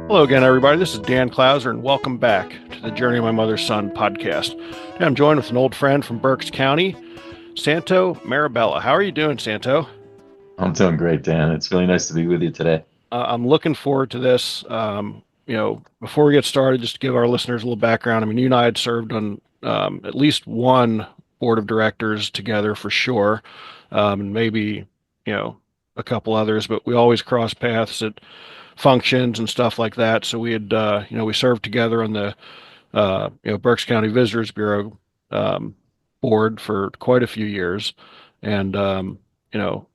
Hello again, everybody. This is Dan Clouser, and welcome back to the Journey of My Mother's Son podcast. Today I'm joined with an old friend from Berks County, Santo Marabella. How are you doing, Santo? I'm doing great, Dan. It's really nice to be with you today. I'm looking forward to this. Before we get started, just to give our listeners a little background, I mean, you and I had served on at least one board of directors together for sure, and maybe, a couple others, but we always cross paths at functions and stuff like that. So we had, we served together on the, Berks County Visitors Bureau board for quite a few years. And,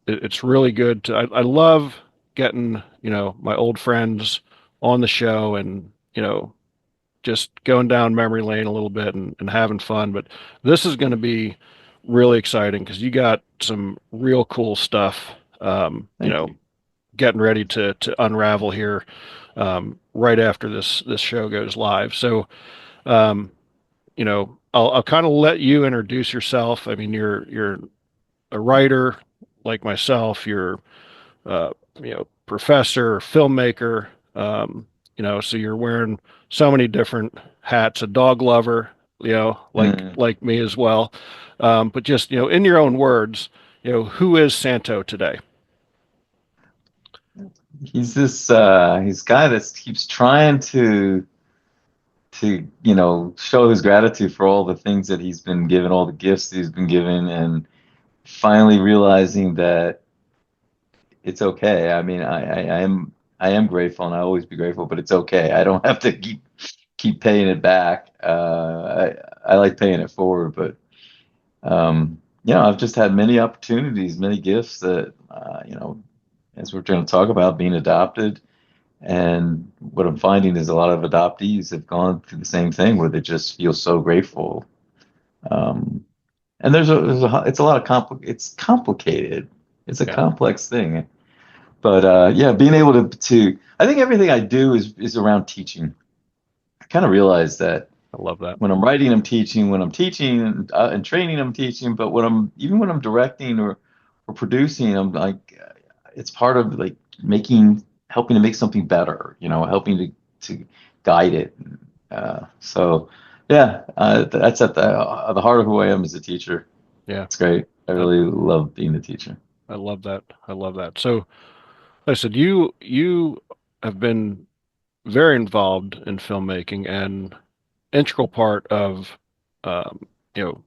it's really good I love getting, my old friends on the show and, just going down memory lane a little bit and having fun. But this is going to be really exciting because you got some real cool stuff, Thank you. getting ready to unravel here right after this show goes live. So, I'll kind of let you introduce yourself. I mean, you're a writer like myself. You're professor, filmmaker. So you're wearing so many different hats. A dog lover, like Mm. like me as well. But just in your own words, who is Santo today? He's a guy that keeps trying to show his gratitude for all the things that he's been given, all the gifts that he's been given, and finally realizing that it's okay. I mean, I am grateful and I always be grateful, but it's okay. I don't have to keep paying it back. I like paying it forward, but I've just had many opportunities, many gifts that as we're going to talk about being adopted. And what I'm finding is a lot of adoptees have gone through the same thing where they just feel so grateful. Um, and it's a lot of it's complicated. It's a Yeah, complex thing. But yeah, being able to I think everything I do is around teaching. I kind of realize that I love that. when I'm writing, I'm teaching. When I'm teaching and training, I'm teaching. But when I'm directing or producing, I'm like, it's part of like helping to make something better. Helping to guide it. So yeah, that's at the heart of who I am as a teacher. Yeah, It's great. I I, really love being a teacher. I love that. I love that. So, like I said, you have been very involved in filmmaking and integral part of, um, you know,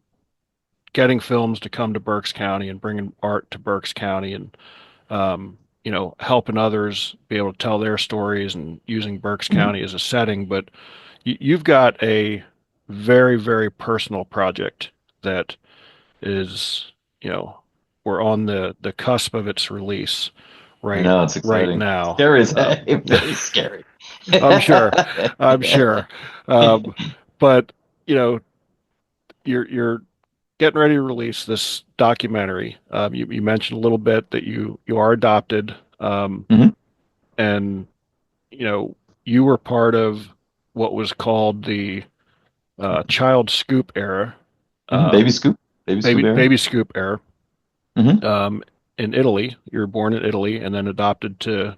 getting films to come to Berks County and bringing art to Berks County and, helping others be able to tell their stories and using Berks Mhm. County as a setting. But you've got a very, very personal project that is, you know, we're on the cusp of its release I right know it's right exciting. now. Scary as Um, heck. Very scary. I'm sure. I'm sure. Um, but you know, you're getting ready to release this documentary. You mentioned a little bit that you are adopted, Mhm. and you know you were part of what was called the child scoop era, Mhm. Baby um, scoop. Baby scoop baby era. scoop era, Hmm. in Italy. You were born in Italy and then adopted to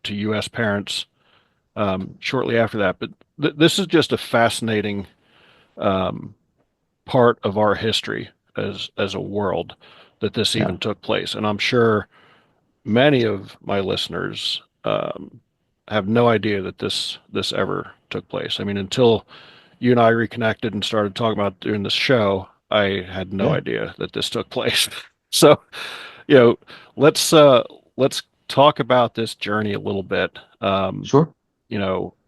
U.S. parents shortly after that. But this is just a fascinating um, part of our history as a world that this Yeah. even took place. And I'm sure many of my listeners have no idea that this ever took place. I mean, until you and I reconnected and started talking about doing this show, I had no Yeah. idea that this took place. So, you know, let's let's talk about this journey a little bit. Sure.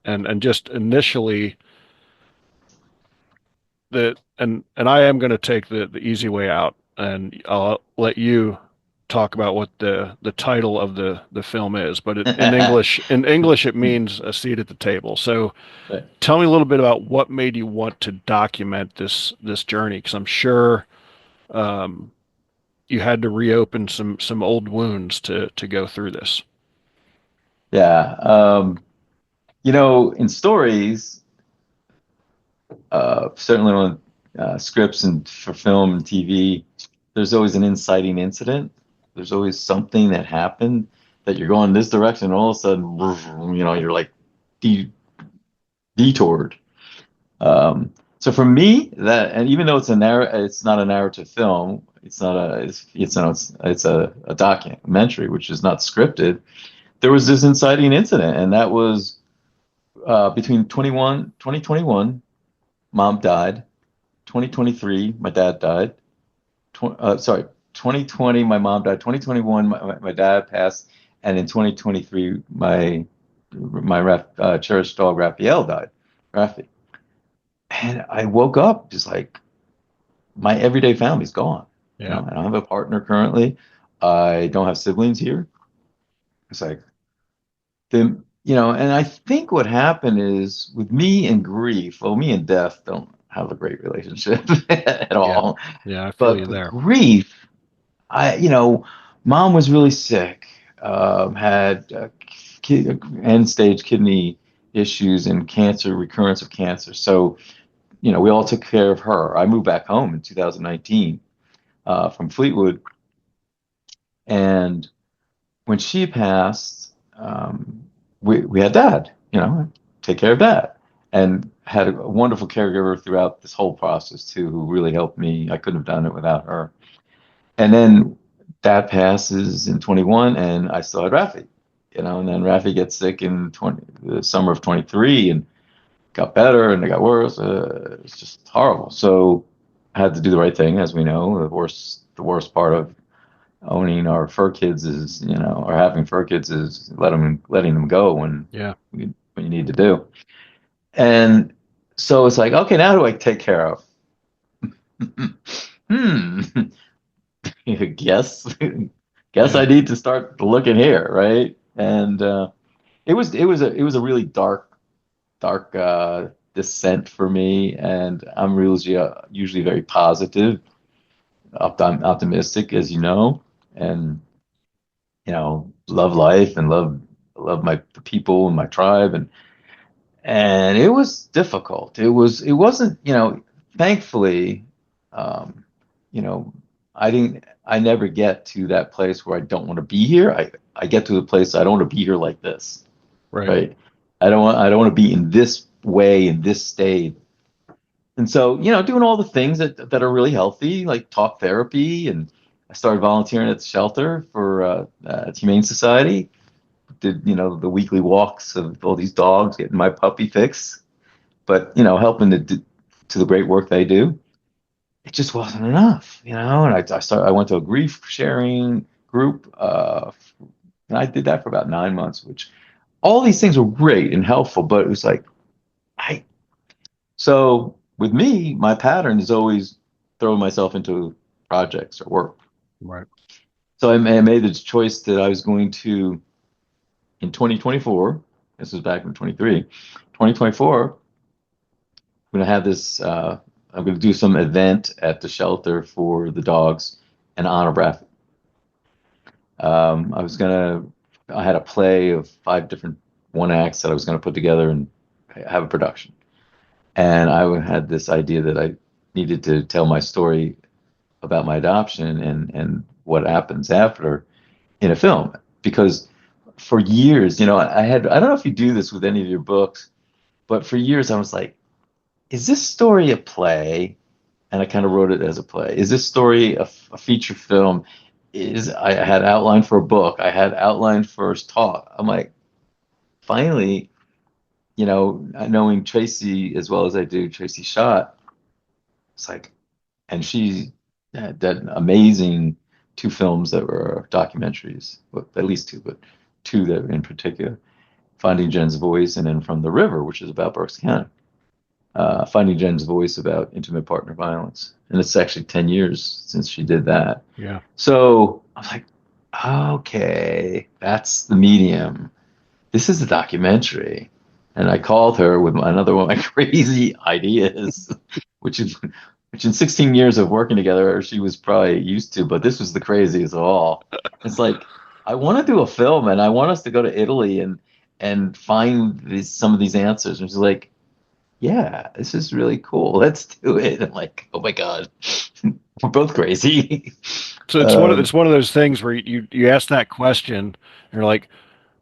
And just initially and I am going to take the easy way out, and I'll let you talk about what the title of the film is. But in English it means a seat at the table. So Right. tell me a little bit about what made you want to document this journey, because I'm sure um, you had to reopen some old wounds to go through this. Yeah. In stories, certainly on scripts and for film and TV, there's always an inciting incident. There's always something that happened that you're going this direction, and all of a sudden, you're like detoured. So for me, that, and even though it's not a narrative film. It's not a, it's a documentary, which is not scripted. There was this inciting incident, and that was between 2021, mom died. 2023, my dad died. 2020, my mom died. 2021, my dad passed, and in 2023, my cherished dog Raphael died. Rafi. And I woke up just like my everyday family's gone. Yeah. I don't have a partner currently. I don't have siblings here. It's like and I think what happened is with me and grief, well, me and death don't have a great relationship at Yeah. all. Yeah. I feel you But with there. grief, mom was really sick, had end-stage kidney issues and cancer, recurrence of cancer. So, we all took care of her. I moved back home in 2019 from Fleetwood, and when she passed, we had dad, take care of dad, and had a wonderful caregiver throughout this whole process too, who really helped me. I couldn't have done it without her. And then dad passes in 21, and I still had Rafi, and then Rafi gets sick in the summer of 23, and got better, and it got worse. It's just horrible. So I had to do the right thing, as we know. The worst part of owning our fur kids is, or having fur kids is letting them go Yeah. when you need to do. And so it's like, okay, now who do I take care of? Hmm. guess guess Yeah. I need to start looking here, right? And it was a really dark descent for me, and I'm really usually very positive, optimistic, as you know, and love life and love the people and my tribe, and it was difficult. It wasn't, thankfully, um, you know, I never get to that place where I don't want to be here. I get to the place I don't want to be here like this, Right. right? I don't want to be in this way, in this state. And so, doing all the things that are really healthy, like talk therapy, and I started volunteering at the shelter for Humane Society. Did the weekly walks of all these dogs, getting my puppy fix, but helping to the great work they do. It just wasn't enough, And I went to a grief sharing group, and I did that for about 9 months. Which all these things were great and helpful, but it was like I. So with me, my pattern is always throwing myself into projects or work. Right. So I made the choice that I was going to, in 2024. This was back in 23. 2024, I'm going to have this. I'm going to do some event at the shelter for the dogs and honor Braff. I had a play of 5 different one acts that I was going to put together and have a production. And I had this idea that I needed to tell my story about my adoption and what happens after in a film. Because for years, I don't know if you do this with any of your books, but for years I was like, is this story a play? And I kind of wrote it as a play. Is this story a feature film? I had outlined for a book. I had outlined for a talk. I'm like, finally, knowing Tracy as well as I do, Tracy Schott, it's like, and she had done amazing 2 films that were documentaries, well, at least 2, but 2 that in particular, Finding Jen's Voice, and then From the River, which is about Berks County. Finding Jen's Voice about intimate partner violence. And it's actually 10 years since she did that. Yeah. So I was like, okay, that's the medium. This is a documentary. And I called her with another one of my crazy ideas, which is which in 16 years of working together, she was probably used to, but this was the craziest of all. It's like, I want to do a film, and I want us to go to Italy and find some of these answers. And she's like, yeah, this is really cool. Let's do it. I'm like, oh my God, we're both crazy. So Um, it's one of those things where you ask that question and you're like,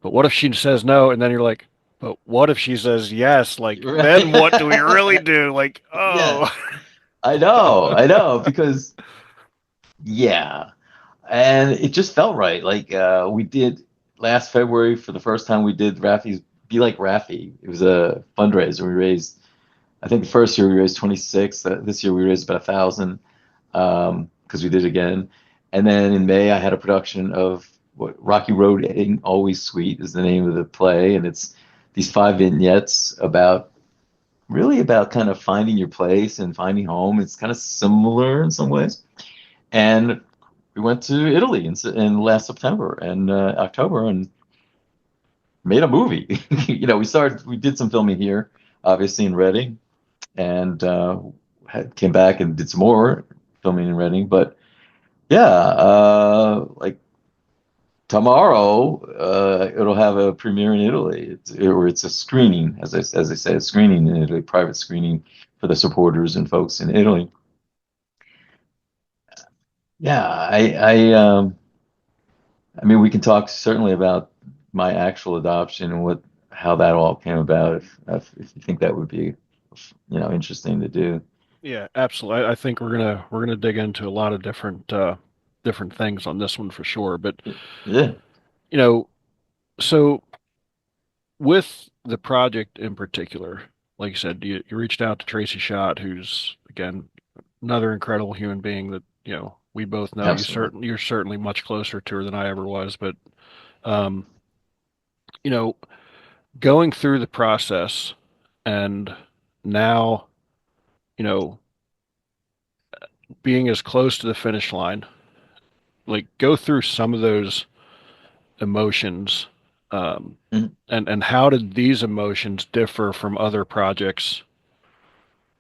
but what if she says no? And then you're like, But what if she says yes? Like, then what do we really Right? do? Like, Yeah, oh, I know, because yeah, and it just felt right. Like we did last February for the first time. We did Rafi's Be Like Rafi. It was a fundraiser. We raised, I think the first year we raised 26. This year we raised about 1,000 because we did it again. And then in May I had a production of what Rocky Road Ain't Always Sweet is the name of the play, and it's these 5 vignettes about really about kind of finding your place and finding home. It's kind of similar in some ways. And we went to Italy in last September and October and made a movie. We did some filming here, obviously in Reading, and came back and did some more filming in Reading. But yeah, like tomorrow, it'll have a premiere in Italy. It's a screening, as I say, a screening in Italy, private screening for the supporters and folks in Italy. Yeah, I mean, we can talk certainly about my actual adoption and how that all came about. If you think that would be, interesting to do. yeah, absolutely. I think we're gonna dig into a lot of different things on this one for sure. But Yeah, you know, so with the project in particular, like you said, you reached out to Tracy Schott, who's again another incredible human being that we both know. absolutely. You're certainly much closer to her than I ever was, but um, you know, going through the process and now, you know, being as close to the finish line, like go through some of those emotions, Mhm. and how did these emotions differ from other projects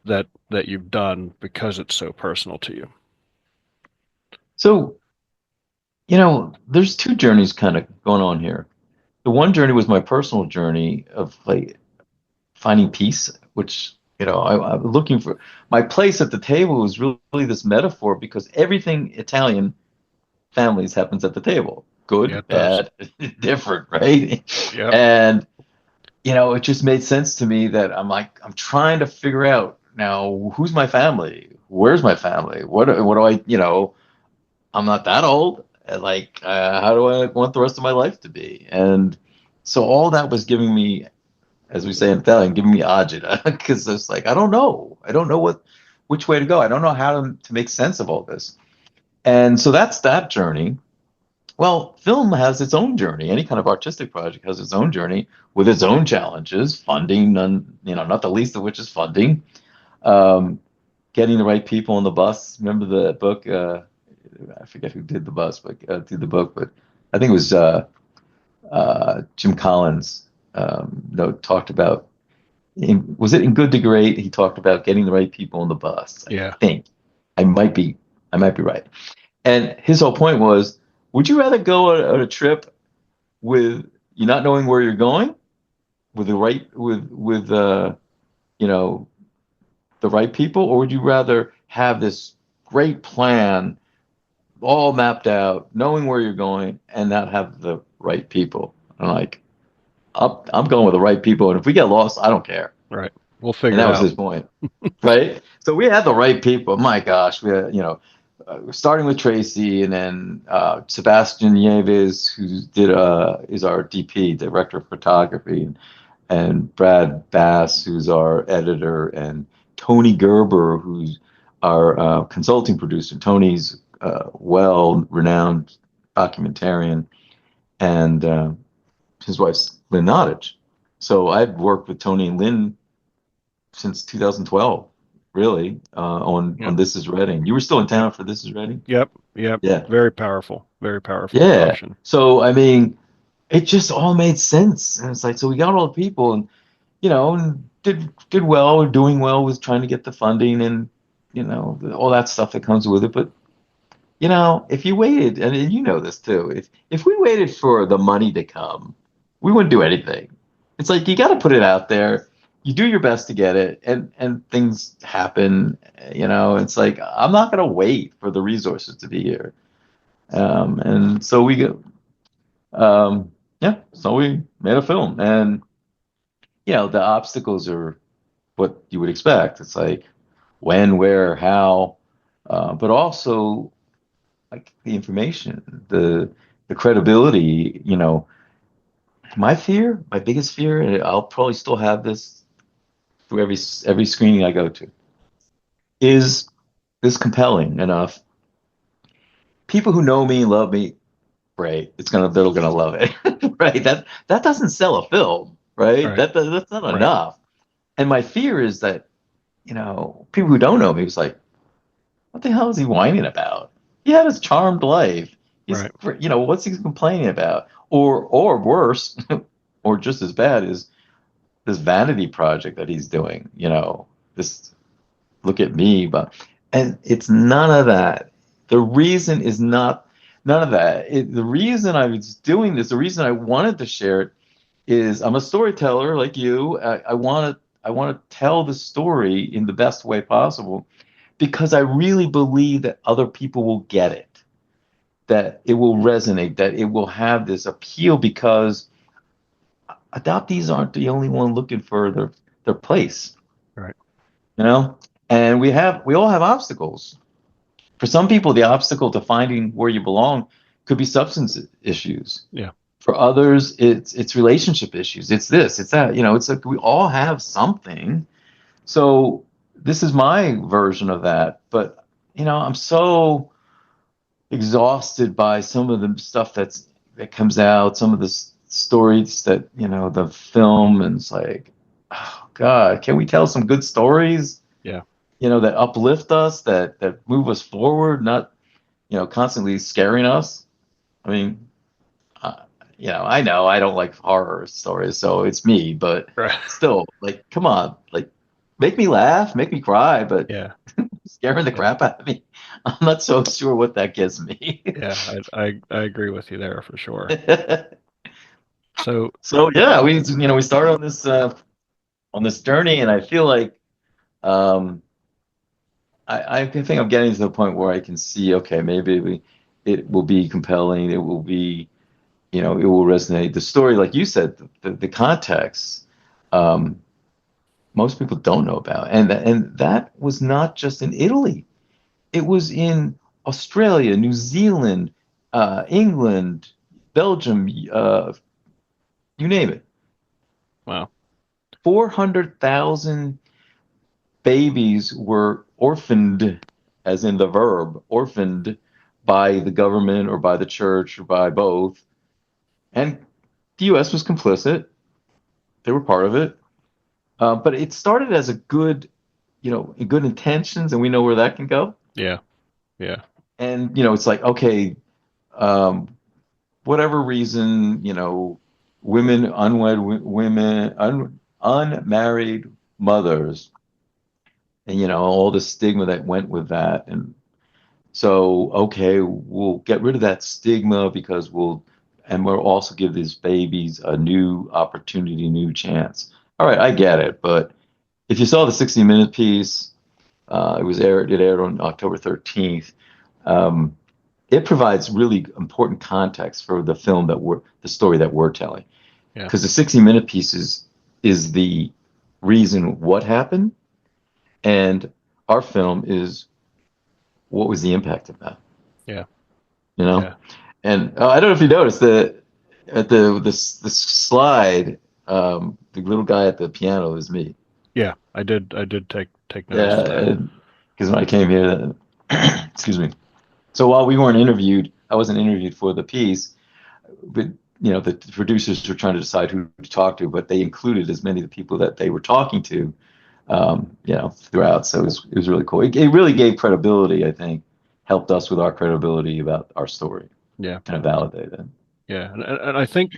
that you've done because it's so personal to you? So, there's two journeys kind of going on here. The one journey was my personal journey of like finding peace, which, I'm looking for my place at the table was really this metaphor because everything Italian families happens at the table. Yeah, Good, it does. bad, different, right? Yep. And it just made sense to me that I'm trying to figure out now who's my family? Where's my family? What do I'm not that old. Like, how do I want the rest of my life to be? And so all that was giving me, as we say in Italian, giving me agita because it's like I don't know. I don't know which way to go. I don't know how to make sense of all this. And so that's that journey. Well, film has its own journey. Any kind of artistic project has its own journey with its own challenges, funding, not the least of which is funding. Um, Getting the right people on the bus. Remember the book? I forget who did the bus, but did the book, but I think it was Jim Collins. Talked about. Was it in Good to Great? He talked about getting the right people on the bus. I Yeah. think I might be, I might be right. And his whole point was, would you rather go on a trip with you not knowing where you're going, with the right with you know the right people, or would you rather have this great plan all mapped out, knowing where you're going, and not have the right people? I'm like, I'm going with the right people, and if we get lost, I don't care. Right. We'll And figure it that was out. his point, right? So we had the right people. My gosh, we had, starting with Tracy, and then Sebastian Nieves, who is our DP, director of photography, and Brad Bass, who's our editor, and Tony Gerber, who's our consulting producer. Tony's well-renowned documentarian, and his wife's Lynn Nottage. So I've worked with Tony and Lynn since 2012, really, on Yep. This Is Reading. You were still in Yep. town for This Is Reading? Yep. Yep. Yeah, Very powerful yeah. production. So I mean, it just all made sense, and it's like so we got all the people, and and did well, doing well with trying to get the funding and all that stuff that comes with it. But if you waited, and you know this too, if we waited for the money to come, we wouldn't do anything. It's like you got to put it out there. You do your best to get it, and things happen. It's like I'm not gonna wait for the resources to be here. And so we go, yeah. So we made a film, and the obstacles are what you would expect. It's like when, where, how, but also like the information, the credibility. My biggest fear, and I'll probably still have this through every screening I go to, is this compelling enough? People who know me, love me, great. They're gonna love it, right? That doesn't sell a film, right? Right. That's not Right. enough. And my fear is that people who don't know me was like, what the hell is he whining about? He had his charmed life. Right. What's he complaining about? Or worse, or just as bad is this vanity project that he's doing. This look at me, and it's none of that. The reason is not none of that. The reason I was doing this, the reason I wanted to share it is I'm a storyteller like you. I want to tell the story in the best way possible because I really believe that other people will get it, that it will resonate, that it will have this appeal because adoptees aren't the only one looking for their place, Right. you know? And we all have obstacles. For some people, the obstacle to finding where you belong could be substance issues. Yeah. For others, it's relationship issues. It's this, it's that. It's like we all have something. So this is my version of that. But I'm so exhausted by some of the stuff that comes out, some of the stories that the film, and it's like, oh God, can we tell some good stories? Yeah. That uplift us, that move us forward, not constantly scaring us. I mean, uh, I know I don't like horror stories, so it's me, but Right. still, like, come on, like, make me laugh, make me cry, but Yeah. scaring the Yeah. crap out of me, I'm not so sure what that gives me. Yeah. I agree with you there for sure. So, So yeah, we started on this journey, and I feel like um, I think I'm getting to the point where I can see, okay, maybe it will be compelling, it will be it will resonate. The story, like you said, the context, um, most people don't know about, and that was not just in Italy. It was in Australia, New Zealand, England, Belgium, you name it. wow. 400,000 babies were orphaned, as in the verb, orphaned by the government or by the church or by both. And the US was complicit. They were part of it. But it started as a good intentions, and we know where that can go. Yeah. Yeah. And it's like, okay, um, whatever reason, women, women, unmarried mothers, and all the stigma that went with that. And so, okay, we'll get rid of that stigma because and we'll also give these babies a new opportunity, new chance. All right, I get it, but if you saw the 60-minute piece, it aired on October 13th. Um, it provides really important context for the story that we're telling. Yeah. Because the 60-minute piece is the reason what happened, and our film is what was the impact of that, Yeah. you know? Yeah. And I don't know if you noticed that at the slide, the little guy at the piano is me. Yeah. I did take notice of that. Yeah, because when I came here, excuse me. So while we weren't interviewed, I wasn't interviewed for the piece, but the producers were trying to decide who to talk to, but they included as many of the people that they were talking to, throughout. So it was really cool. It really gave credibility, I think, helped us with our credibility about our story, Yeah. kind of validated it. Yeah. And I think,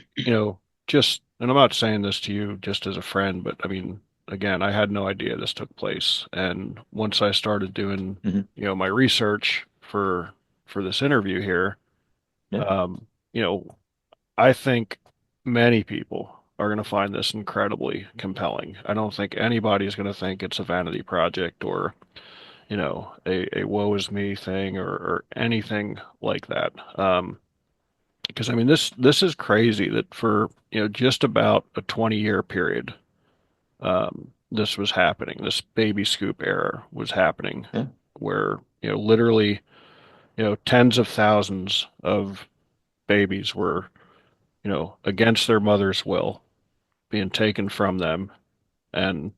just, and I'm not saying this to you just as a friend, but I mean, again, I had no idea this took place. And once I started doing, Hmm. my research for this interview here, Yeah. um, you know, I think many people are going to find this incredibly compelling. I don't think anybody's going to think it's a vanity project or, a woe is me thing or anything like that. Because I mean, this is crazy that for, just about a 20-year period, this was happening. This baby scoop era was happening, Yeah. where literally tens of thousands of babies were against their mother's will being taken from them and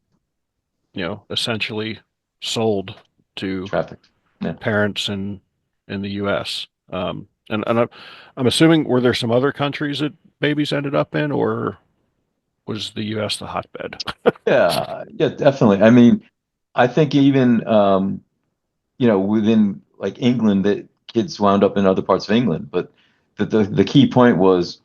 essentially sold to Trafficked. Yeah. parents in the U.S. And I'm assuming, were there some other countries that babies ended up in, or was the U.S. the hotbed? Yeah, yeah, definitely. I mean, I think even within like England, that kids wound up in other parts of England. But the key point was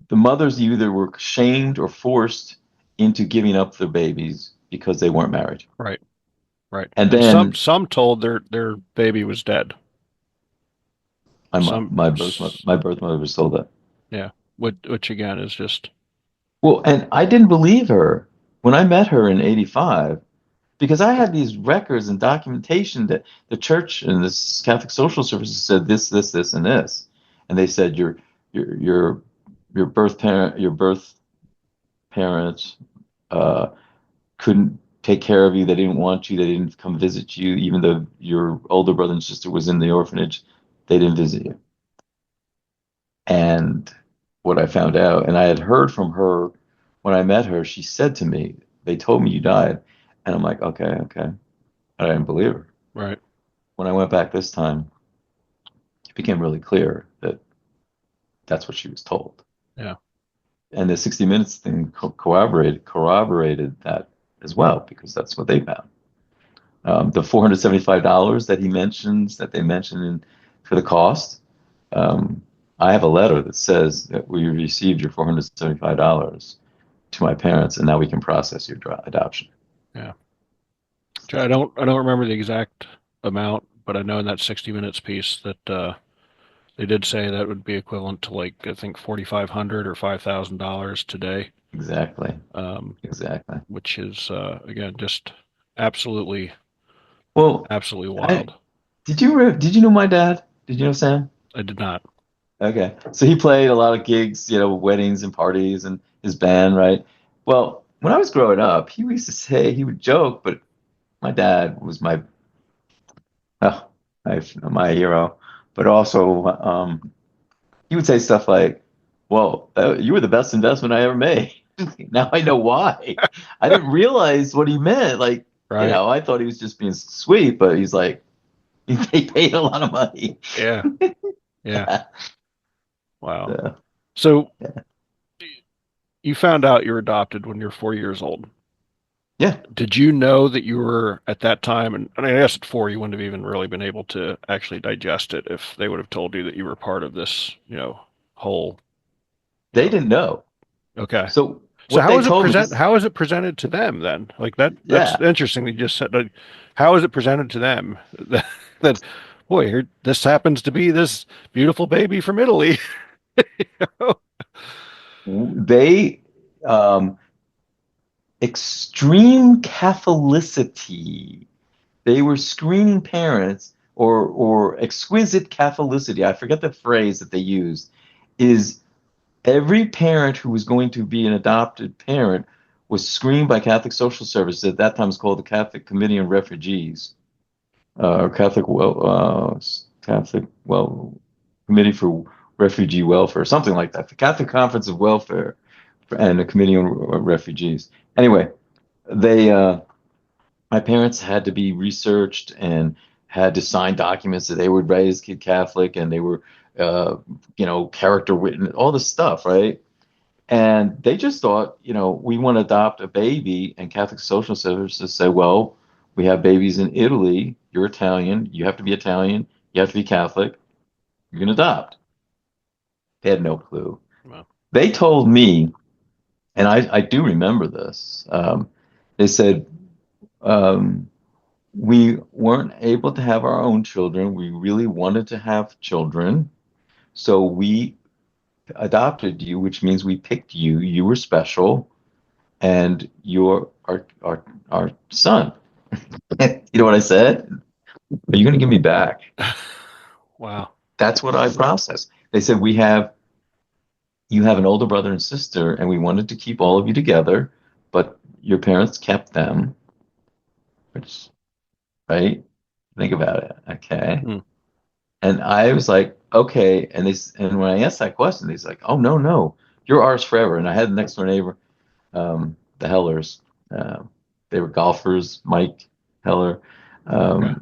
the mothers either were shamed or forced into giving up their babies because they weren't married. Right, right. And And some then some told their baby was dead. my Some, my birth mother, my birth mother was told that. yeah, which again is just Well, and I didn't believe her when I met her in '85 because I had these records and documentation that the church and this Catholic Social Services said this, and this, and they said your your your birth parents uh, couldn't take care of you. They didn't want you. They didn't come visit you, even though your older brother and sister was in the orphanage. They didn't visit you. And what I found out, and I had heard from her when I met her, she said to me, "They told me you died," and I'm like, "Okay, okay." I didn't believe her. right. When I went back this time, it became really clear that that's what she was told. Yeah, And the 60 Minutes thing corroborated that as well, because that's what they found. The $475 that he mentions, that they mentioned for the cost, um, I have a letter that says that we received your $475 to my parents, and now we can process your adoption. yeah. I don't remember the exact amount, but I know in that 60 Minutes piece that they did say that would be equivalent to, like, I think 4,500 or $5,000 today, Exactly, um, exactly. which is again just absolutely Well, absolutely I wild. did you know my dad? Did you know Sam? I did not. Okay. So he played a lot of gigs, weddings and parties and his band, right? Well, when I was growing up, he used to say, he would joke, but my dad was oh, my hero. But also, he would say stuff like, "Well, you were the best investment I ever made." Now I know why. I didn't realize what he meant. Like, Right. I thought he was just being sweet, but he's like, they paid a lot of money. Yeah. Yeah. Wow. So, So you found out you were adopted when you were 4 years old. yeah. Did you know that you were at that time? And I mean, I guess at four, you wouldn't have even really been able to actually digest it if they would have told you that you were part of this, whole, you They know, didn't know. okay. So So what they told me, this, how is it presented to them then? Like that's yeah, interesting. You just said, like, how is it presented to them that, that boy, here, this happens to be this beautiful baby from Italy. they extreme Catholicity. They were screening parents or exquisite Catholicity. I forget the phrase that they used. Is every parent who was going to be an adopted parent was screened by Catholic Social Services. At that time, it was called the Catholic Committee on Refugees, or Catholic Committee for Refugee Welfare, something like that. The Catholic Conference of Welfare and the Committee on Refugees. Anyway, they my parents had to be researched and had to sign documents that they were raised Catholic and they were, character witness, all this stuff, right? And they just thought, we want to adopt a baby, and Catholic Social Services said, well, we have babies in Italy. You're Italian. You have to be Italian. You have to be Catholic. You can adopt. They had no clue. Well, They told me, and I do remember this. They said, um, we weren't able to have our own children. We really wanted to have children. So we adopted you, which means we picked you. You were special, and you're our son. You know what I said? Are you going to give me back? wow. That's what I processed. They said, you have an older brother and sister, and we wanted to keep all of you together, but your parents kept them, which, right? Think about it. Okay. Hmm. And I was like, okay. And when I asked that question, he's like, oh, no, no, you're ours forever. And I had the next door neighbor, the Hellers. Um, they were golfers, Mike Heller. Okay.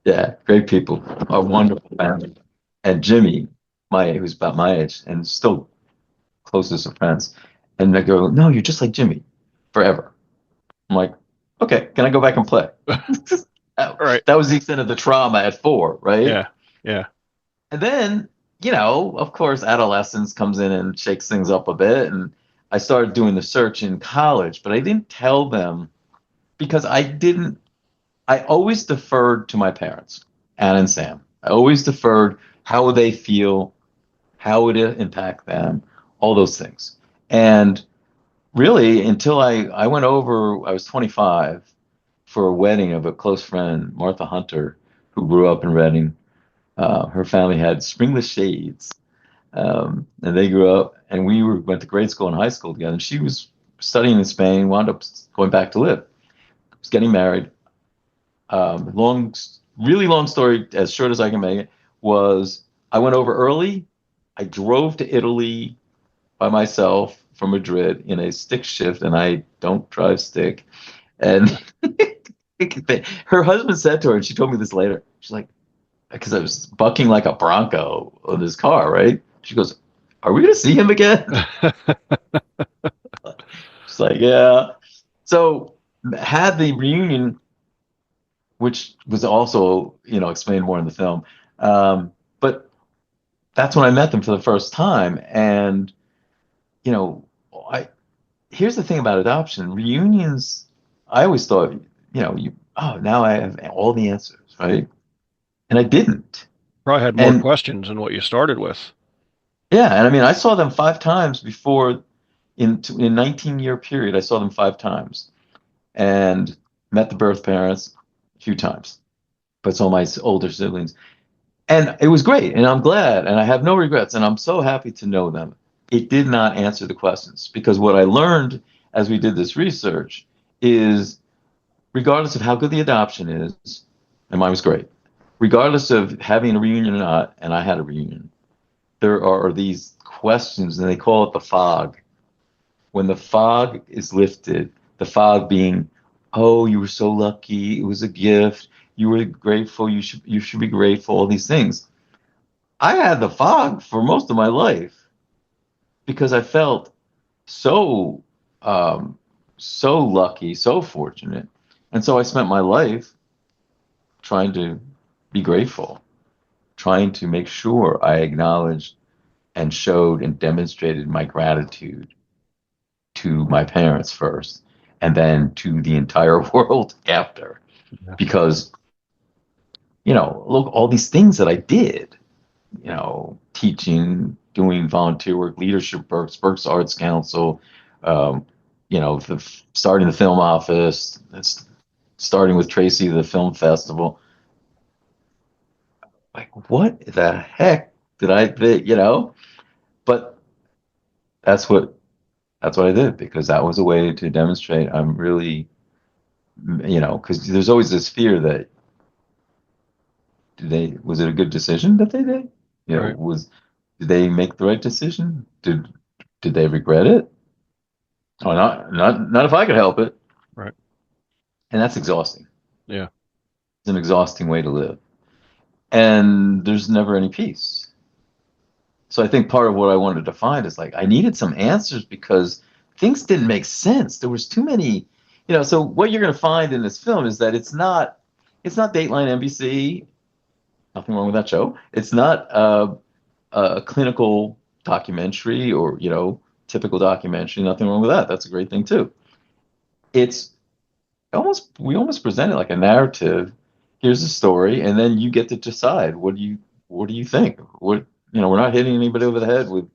Yeah, great people, a wonderful family. And Jimmy, who's about my age and still closest of friends. And they go, no, you're just like Jimmy, forever. I'm like, okay, can I go back and play? that, Right. that was the extent of the trauma at 4, right? Yeah. Yeah. And then, of course, adolescence comes in and shakes things up a bit. And I started doing the search in college, but I didn't tell them because I always deferred to my parents, Ann and Sam. I always deferred how would they feel, how would it impact them, all those things. And really, until I went over, I was 25 for a wedding of a close friend, Martha Hunter, who grew up in Reading. Her family had springless shades, and they grew up, and went to grade school and high school together. And she was studying in Spain, wound up going back to live, was getting married. Really long story, as short as I can make it, was I went over early. I drove to Italy by myself from Madrid in a stick shift, and I don't drive stick. And her husband said to her, and she told me this later. She's like, because I was bucking like a bronco on his car, right? She goes, "Are we gonna see him again?" She's like, "Yeah." So had the reunion, which was also, explained more in the film. But that's when I met them for the first time. And, you know, I here's the thing about adoption. Reunions, I always thought, now I have all the answers, right? And I didn't. Probably had more And questions than what you started with. yeah, and I mean, I saw them 5 times before in 19-year period. I saw them 5 times and met the birth parents a few times, but saw my older siblings. And it was great, and I'm glad, and I have no regrets, and I'm so happy to know them. It did not answer the questions because what I learned as we did this research is regardless of how good the adoption is, and mine was great, regardless of having a reunion or not, and I had a reunion, there are these questions, and they call it the fog. When the fog is lifted, the fog being, oh, you were so lucky, it was a gift, you were grateful, you should be grateful, all these things. I had the fog for most of my life because I felt so um, so lucky, so fortunate, and so I spent my life trying to be grateful, trying to make sure I acknowledged and showed and demonstrated my gratitude to my parents first, and then to the entire world after. Yeah. Because look, all these things that I did, teaching, doing volunteer work, leadership, Berks Arts Council, um, starting the film office, starting with Tracy, the film festival. Like, what the heck did I think, But that's what that's what I did because that was a way to demonstrate I'm really, because there's always this fear that was it a good decision that they did? Right. Did they make the right decision? Did they regret it? Oh, not if I could help it. Right. And that's exhausting. Yeah. It's an exhausting way to live. And there's never any peace. So I think part of what I wanted to find is like I needed some answers because things didn't make sense. There was too many, so what you're going to find in this film is that it's not Dateline NBC, nothing wrong with that show. It's not a clinical documentary or, typical documentary, nothing wrong with that. That's a great thing too. It's we almost present it like a narrative. Here's a story, and then you get to decide what do you think? We're not hitting anybody over the head with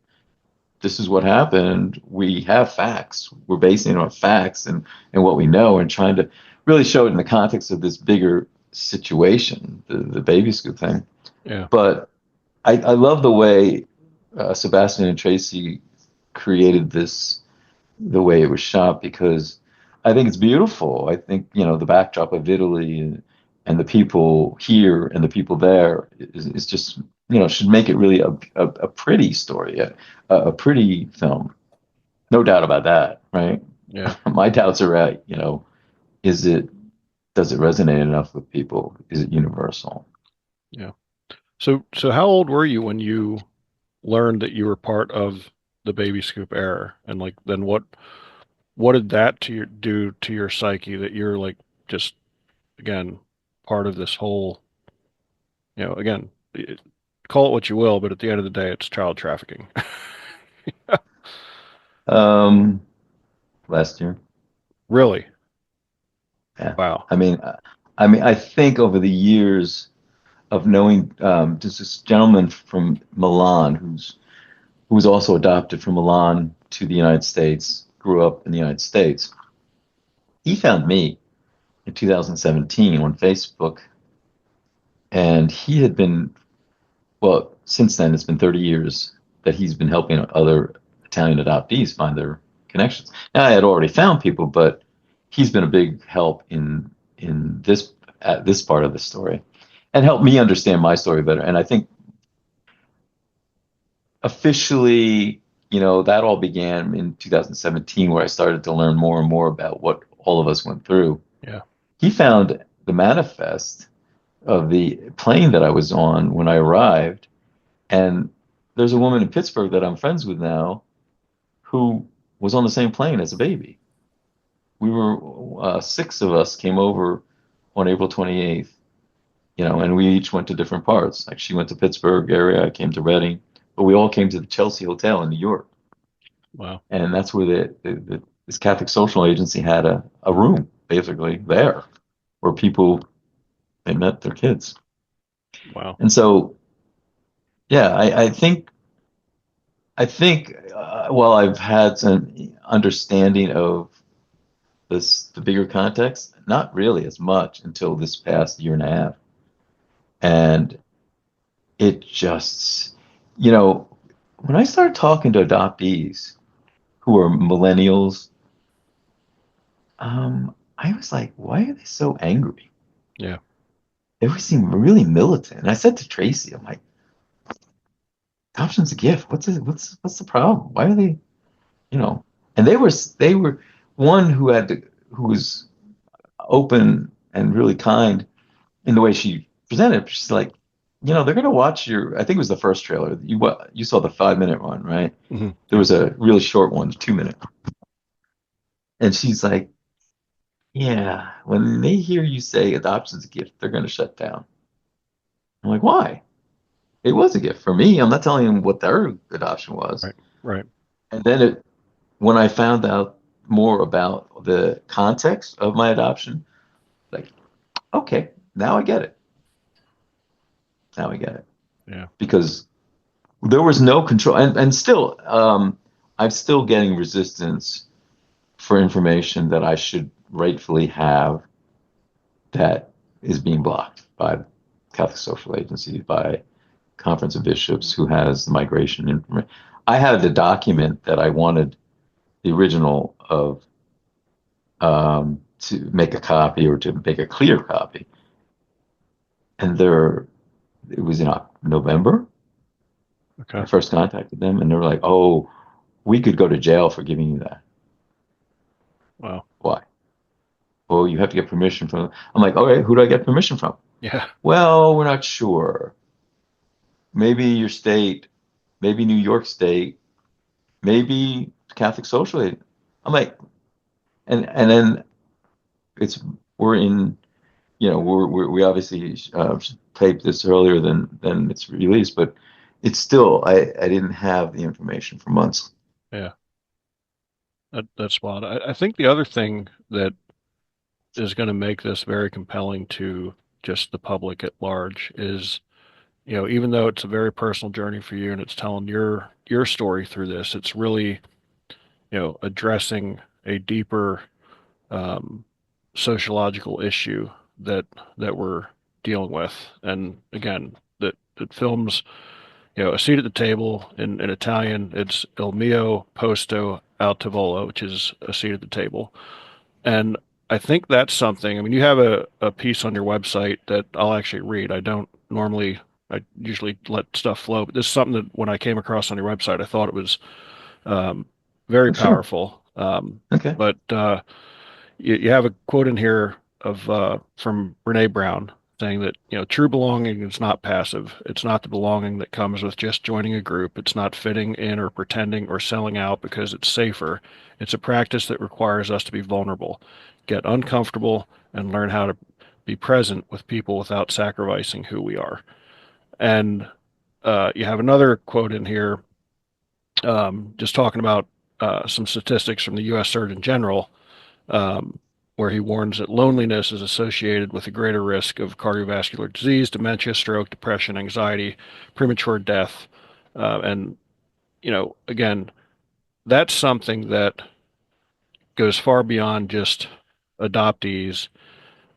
this is what happened. We have facts. We're basing it on facts and what we know and trying to really show it in the context of this bigger situation, the baby scoop thing. Yeah. But I love the way Sebastian and Tracy created this, the way it was shot, because I think it's beautiful. I think, the backdrop of Italy and the people here and the people there is just, should make it really a pretty story, a pretty film. No doubt about that, right? Yeah, My doubts are right. Is it, does it resonate enough with people? Is it universal? yeah. So how old were you when you learned that you were part of the baby scoop era? And like, then what did that do to your psyche that you're like just again part of this whole, again, call it what you will, but at the end of the day, it's child trafficking. Um, Last year. Really? Yeah. Wow. I mean, I think over the years of knowing, there's this gentleman from Milan who was also adopted from Milan to the United States, grew up in the United States. He found me in 2017 on Facebook, and he had been, well, since then, it's been 30 years that he's been helping other Italian adoptees find their connections. Now, I had already found people, but he's been a big help in this part of the story and helped me understand my story better. And I think officially, that all began in 2017, where I started to learn more and more about what all of us went through. Yeah. He found the manifest of the plane that I was on when I arrived. And there's a woman in Pittsburgh that I'm friends with now who was on the same plane as a baby. We were, six of us came over on April 28th, and we each went to different parts. Like she went to Pittsburgh area, I came to Reading, but we all came to the Chelsea Hotel in New York. Wow. And that's where this Catholic social agency had a room basically there where people, they met their kids. Wow. And so, yeah, I think while I've had some understanding of the bigger context, not really as much until this past year and a half. And it just, you know, when I started talking to adoptees who are millennials, I was like, why are they so angry? Yeah. They always seem really militant. And I said to Tracy, I'm like, adoption's a gift. What's the problem? Why are they, you know? And they were one who was open and really kind in the way she presented. She's like, they're gonna watch your. I think it was the first trailer. You saw the 5 minute one, right? There Yeah. was a really short one, 2 minute. And she's like, yeah, when they hear you say adoption's a gift, they're gonna shut down. I'm like, why? It was a gift for me. I'm not telling them what their adoption was. Right. Right. And then when I found out more about the context of my adoption, like, okay, now I get it. Now I get it. Yeah. Because there was no control, and still, I'm still getting resistance for information that I should rightfully have that is being blocked by Catholic Social Agency, by Conference of Bishops, who has the migration information. I had the document that I wanted the original of, to make a copy or to make a clear copy, and it was in November. Okay. I first contacted them, and they were like, "Oh, we could go to jail for giving you that." Wow. Why? Well, you have to get permission from them. I'm like, okay, who do I get permission from? Yeah. Well, we're not sure. Maybe your state, maybe New York State, maybe Catholic Social Aid. I'm like, and then it's we're in, we obviously taped this earlier than it's released, but it's still I didn't have the information for months. Yeah. That's spot. I think the other thing that is going to make this very compelling to just the public at large is, even though it's a very personal journey for you and it's telling your story through this, it's really, addressing a deeper sociological issue that we're dealing with. And again, that films, a seat at the table in Italian, it's Il mio posto al tavola, which is a seat at the table. And I think that's something. I mean, you have a piece on your website that I'll actually read. I don't normally, I usually let stuff flow, but this is something that when I came across on your website, I thought it was um, very Sure. powerful. Okay. But you have a quote in here of from Brene Brown saying that, true belonging is not passive. It's not the belonging that comes with just joining a group. It's not fitting in or pretending or selling out because it's safer. It's a practice that requires us to be vulnerable, get uncomfortable, and learn how to be present with people without sacrificing who we are. And you have another quote in here, just talking about some statistics from the U.S. Surgeon General, um, where he warns that loneliness is associated with a greater risk of cardiovascular disease, dementia, stroke, depression, anxiety, premature death. And, again, that's something that goes far beyond just adoptees.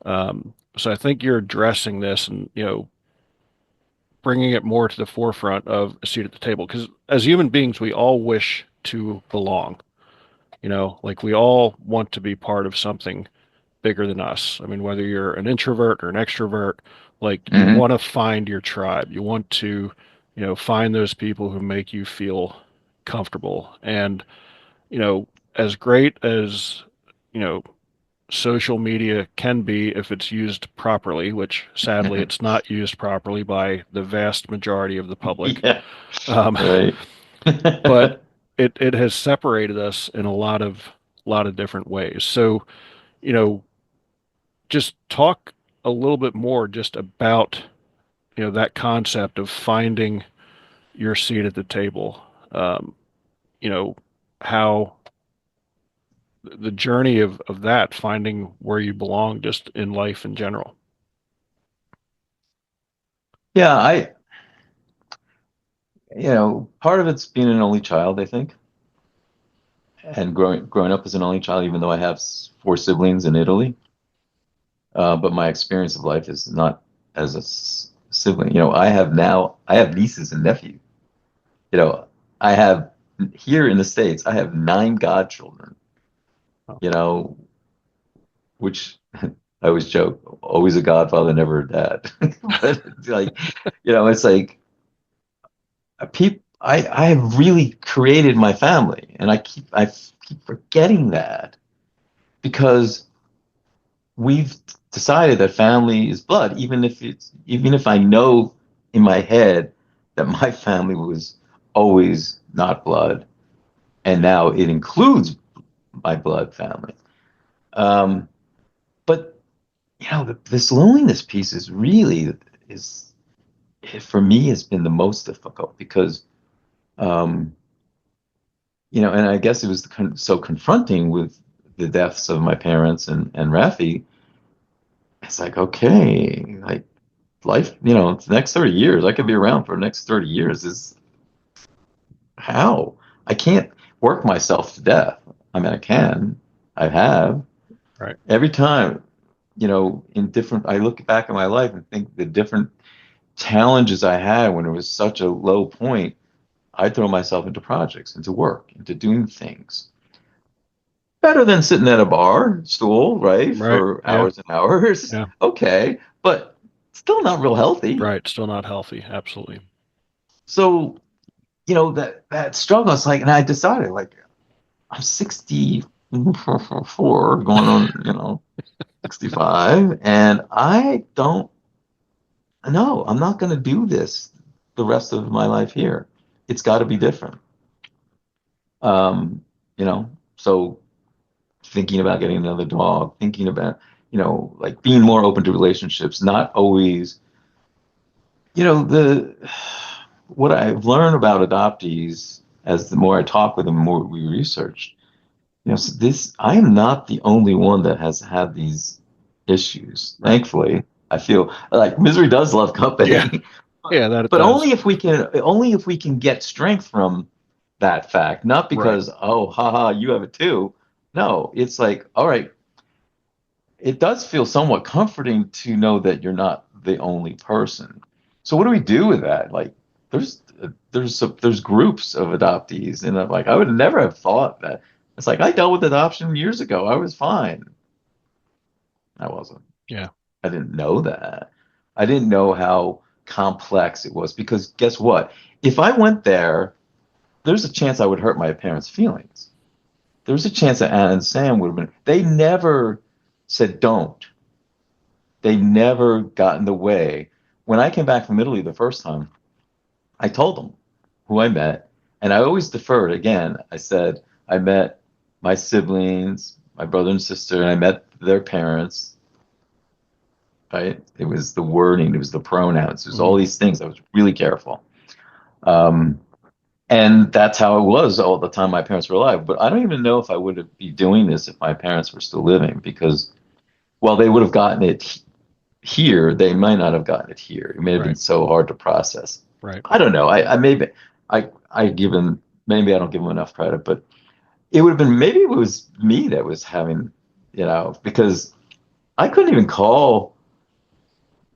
So I think you're addressing this and, bringing it more to the forefront of a seat at the table. Because as human beings, we all wish to belong, like we all want to be part of something bigger than us. I mean, whether you're an introvert or an extrovert, like you Hmm. want to find your tribe. You want to, find those people who make you feel comfortable. And, you know, as great as, you know, social media can be if it's used properly, which sadly it's not used properly by the vast majority of the public. Yeah. Um, Right. but it has separated us in a lot of different ways. So, you know, just talk a little bit more just about, that concept of finding your seat at the table. Um, you know, how the journey of that, finding where you belong just in life in general. Yeah, part of it's being an only child, I think, and growing up as an only child, even though I have four siblings in Italy. But my experience of life is not as a sibling. I have nieces and nephews. You know, I have here in the States, I have nine godchildren, Oh, you know, which I always joke, always a godfather, never a dad. But it's like, it's like I have really created my family, and I keep forgetting that because we've decided that family is blood, even if I know in my head that my family was always not blood, and now it includes my blood family. Um, but this loneliness piece is for me has been the most difficult because um, and I guess it was so confronting with the deaths of my parents and Rafi. It's like, okay, like life, the next 30 years, I could be around for the next 30 years. Is how I can't work myself to death. I mean, I can, I have right. every time, I look back at my life and think the different challenges I had when it was such a low point. I throw myself into projects, into work, into doing things. Better than sitting at a bar stool, right, Right. for Yeah. hours and hours. Yeah. Okay, but still not real healthy. Right. Still not healthy. Absolutely. So, that struggle is like, and I decided, like, I'm 64 going on, 65, and I don't know, I'm not going to do this the rest of my life here. It's got to be different. So thinking about getting another dog, thinking about, like being more open to relationships, not always, the what I've learned about adoptees as the more I talk with them, the more we research, so I am not the only one that has had these issues. Right. Thankfully, I feel like misery does love Yeah. company, Yeah. That it but does. only if we can get strength from that fact, not Right. because, oh, haha, you have it too. No, it's like, all right, it does feel somewhat comforting to know that you're not the only person. So what do we do with that? Like, there's groups of adoptees, and I'm like, I would never have thought that. It's like I dealt with adoption years ago. I was fine. I wasn't. Yeah. I didn't know that. I didn't know how complex it was because guess what? If I went there, there's a chance I would hurt my parents' feelings. There's a chance that Anna and Sam would have been. They never said don't. They never got in the way. When I came back from Italy the first time, I told them who I met, and I always deferred. Again, I said I met my siblings, my brother and sister, and I met their parents. Right? It was the wording, it was the pronouns, it was all Hmm. these things. I was really careful. Um, and that's how it was all the time my parents were alive. But I don't even know if I would be doing this if my parents were still living because, well, they would have gotten it here. They might not have gotten it here. It may have been Right. so hard to process. Right. I don't know. I maybe I give them maybe I don't give them enough credit, but it would have been maybe it was me that was having, because I couldn't even call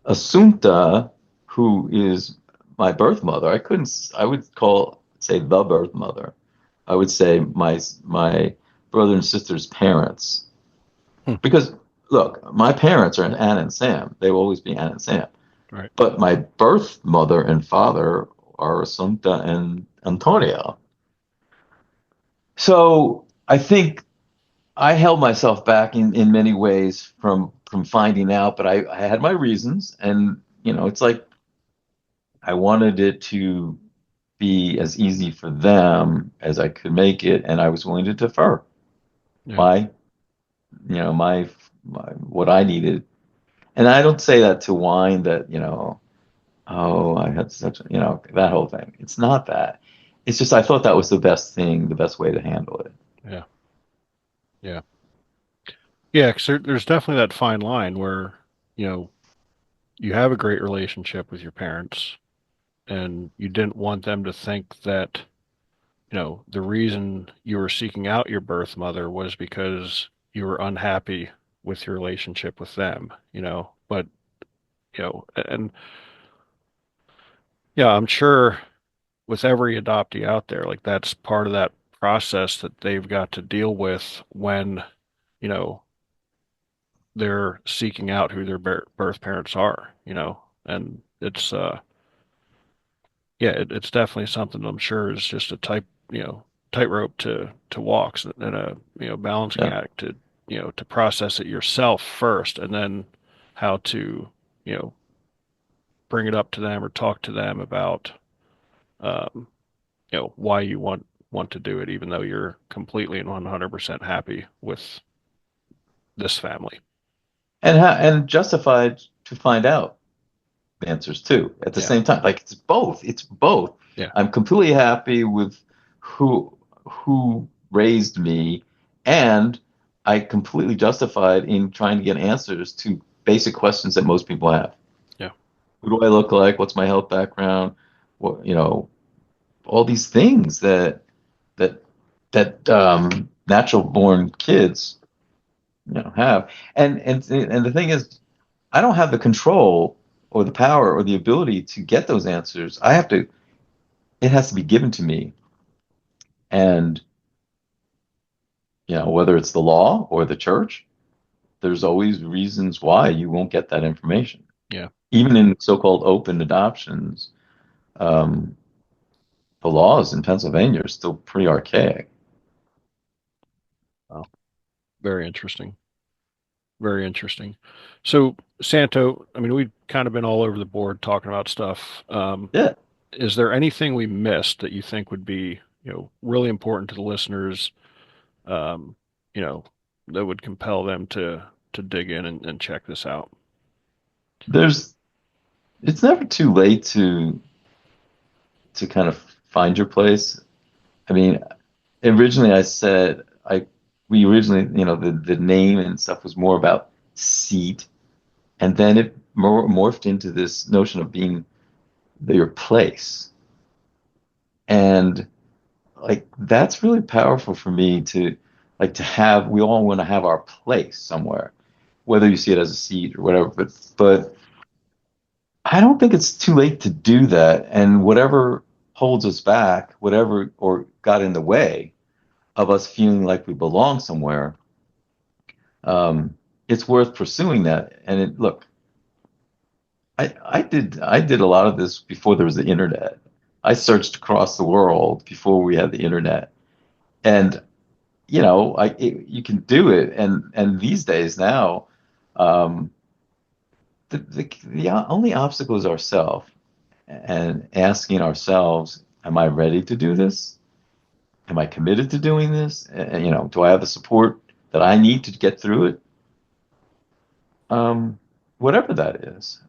Assunta, who is my birth mother. I couldn't. I would say the birth mother. I would say my brother and sister's parents, Hmm. because look, my parents are Anna and Sam. They will always be Anna and Sam. Right. But my birth mother and father are Assunta and Antonio. So I think I held myself back in many ways from finding out, but I had my reasons, and it's like I wanted it to be as easy for them as I could make it, and I was willing to defer Yeah. my, my what I needed. And I don't say that to whine that, oh, I had such, that whole thing. It's not that. It's just I thought that was the best thing, the best way to handle it. Yeah. Yeah. Yeah. Because there's definitely that fine line where, you know, you have a great relationship with your parents and you didn't want them to think that, the reason you were seeking out your birth mother was because you were unhappy with your relationship with them, but, and yeah, I'm sure with every adoptee out there, like that's part of that process that they've got to deal with when, you know, they're seeking out who their birth parents are, and yeah, it's definitely something I'm sure is just a tightrope to walk and a, balancing Yeah. act to process it yourself first and then how to, you know, bring it up to them or talk to them about, um, why you want to do it, even though you're completely and 100% happy with this family. And justified to find out answers too at the Yeah. same time. Like it's both. It's both. Yeah. I'm completely happy with who raised me, and I completely justified in trying to get answers to basic questions that most people have. Yeah. Who do I look like? What's my health background? What, all these things that natural born kids, have. And the thing is, I don't have the control or the power or the ability to get those answers. It has to be given to me. And, whether it's the law or the church, there's always reasons why you won't get that information. Yeah. Even in so-called open adoptions, um, the laws in Pennsylvania are still pretty archaic. Wow. Very interesting. Very interesting. So, Santo, I mean, we've kind of been all over the board talking about stuff. Yeah. Is there anything we missed that you think would be, really important to the listeners, um, you know, that would compel them to dig in and check this out? There's it's never too late to kind of find your place. I mean, originally I said we originally, the name and stuff was more about seat, and then it morphed into this notion of being your place. And like that's really powerful for me to like to have we all want to have our place somewhere, whether you see it as a seat or whatever, but I don't think it's too late to do that. And whatever holds us back, whatever or got in the way of us feeling like we belong somewhere, it's worth pursuing that. And look, I did a lot of this before there was the internet. I searched across the world before we had the internet, and you can do it. And these days now, um, the only obstacle is ourselves and asking ourselves, am I ready to do this? Am I committed to doing this? And, do I have the support that I need to get through it? Um, Whatever that is.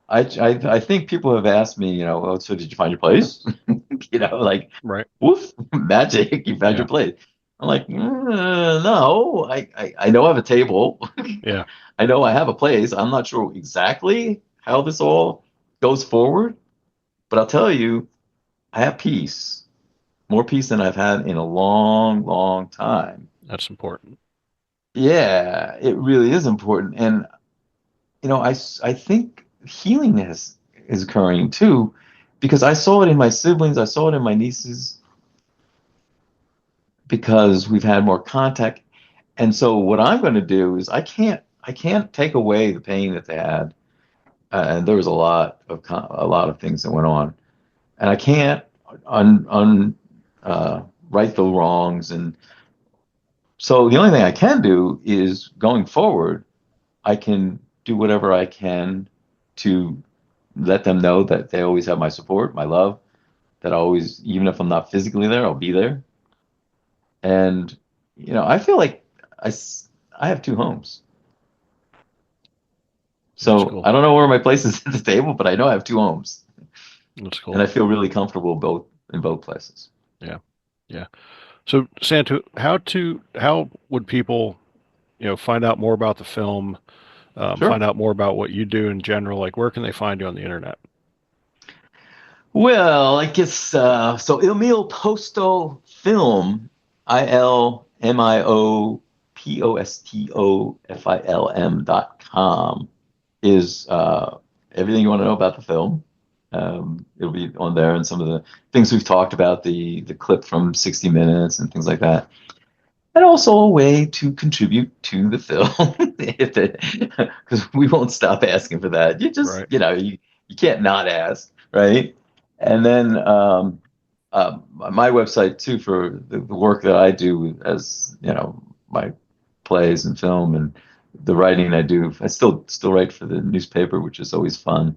I think people have asked me, oh, so did you find your place? Like, Right. woof, magic, you found Yeah. your place. I'm like, no, I know I have a table. Yeah. I know I have a place. I'm not sure exactly how this all goes forward, but I'll tell you, I have peace, more peace than I've had in a long, long time. That's important. Yeah, it really is important. And, I think healing is occurring too, because I saw it in my siblings, I saw it in my nieces, because we've had more contact. And so what I'm going to do is I can't take away the pain that they had. And there was a lot of things that went on, and I can't un right the wrongs. And so the only thing I can do is going forward, I can do whatever I can to let them know that they always have my support, my love, that I always, even if I'm not physically there, I'll be there. And, I feel like I have two homes. That's So cool. I don't know where my place is at the table, but I know I have two homes, That's and cool. I feel really comfortable in both places. Yeah. Yeah. So, Santo, how would people, find out more about the film, find Sure. out more about what you do in general? Like, where can they find you on the internet? Well, I guess so. Il Mio Posto Film, ILMIOPOSTOFILM.com is everything you want to know about the film. It'll be on there, and some of the things we've talked about, the clip from 60 Minutes and things like that. And also a way to contribute to the film, because we won't stop asking for that. You just, Right. you can't not ask, right? And then my website too, for the work that I do, as my plays and film and the writing I do. I still write for the newspaper, which is always fun.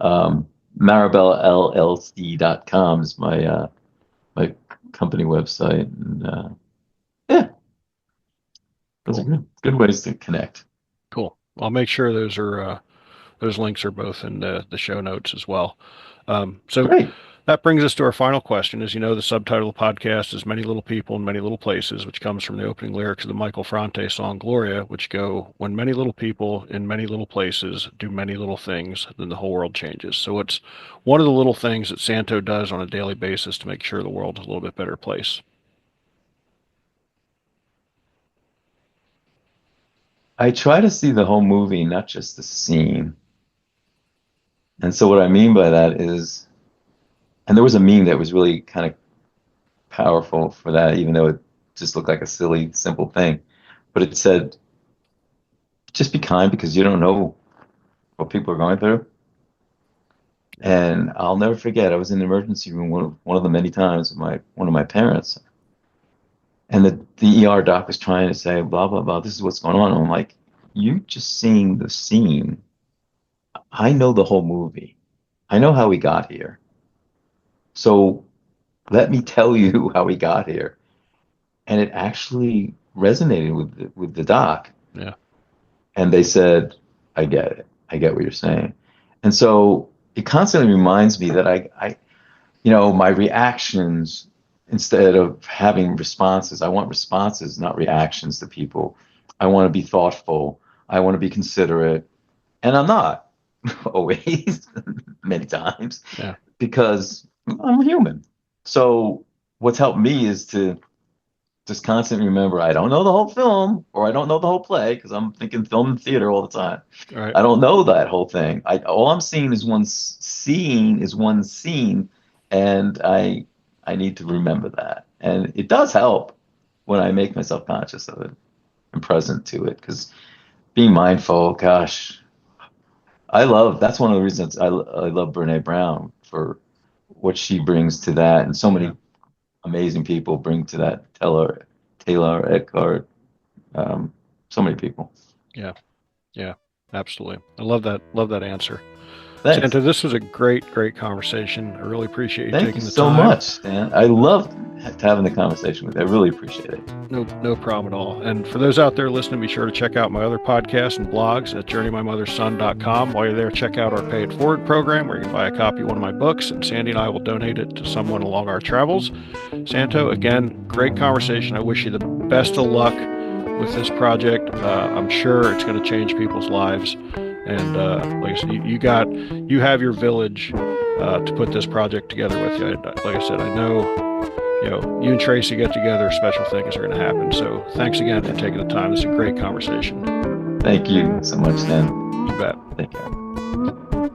MarabellaLLC.com is my company website, and yeah, those are Cool. good ways to connect. Cool. I'll make sure those links are both in the show notes as well. So Great. that brings us to our final question. As you know, the subtitle of the podcast is Many Little People in Many Little Places, which comes from the opening lyrics of the Michael Franti song Gloria, which go, when many little people in many little places do many little things, then the whole world changes. So it's one of the little things that Santo does on a daily basis to make sure the world is a little bit better place. I try to see the whole movie, not just the scene. And so what I mean by that is, and there was a meme that was really kind of powerful for that, even though it just looked like a silly, simple thing. But it said, just be kind because you don't know what people are going through. Yeah. And I'll never forget, I was in the emergency room one of the many times with one of my parents, and the ER doc was trying to say blah blah blah. This is what's going on. And I'm like, you just seeing the scene. I know the whole movie. I know how we got here. So let me tell you how we got here. And it actually resonated with the doc. Yeah. And they said, I get it. I get what you're saying. And so it constantly reminds me that my reactions, instead of having responses, I want responses, not reactions to people. I want to be thoughtful. I want to be considerate. And I'm not always, many times, Yeah. because I'm human. So what's helped me is to just constantly remember I don't know the whole film, or I don't know the whole play, because I'm thinking film and theater all the time. All right. I don't know that whole thing. All I'm seeing is one scene, and I need to remember that. And it does help when I make myself conscious of it. and present to it, because being mindful, gosh, that's one of the reasons I love Brene Brown, for what she brings to that, and so many amazing people bring to that. Taylor Eckhart, so many people. Yeah, absolutely. I love that answer. Thanks. Santo, this was a great conversation. I really appreciate you Thank taking you the so time. much, Stan. I loved having the conversation with you. I really appreciate it. No problem at all. And for those out there listening, be sure to check out my other podcasts and blogs at journeymymotherson.com. While you're there, check out our Pay It Forward program, where you can buy a copy of one of my books, and Sandy and I will donate it to someone along our travels. Santo, again, great conversation. I wish you the best of luck with this project. I'm sure it's going to change people's lives. And like I said, you have your village to put this project together with you. Like I said, I know, you and Tracy get together, special things are going to happen. So thanks again for taking the time. This is a great conversation. Thank you so much, Dan. You bet. Take care.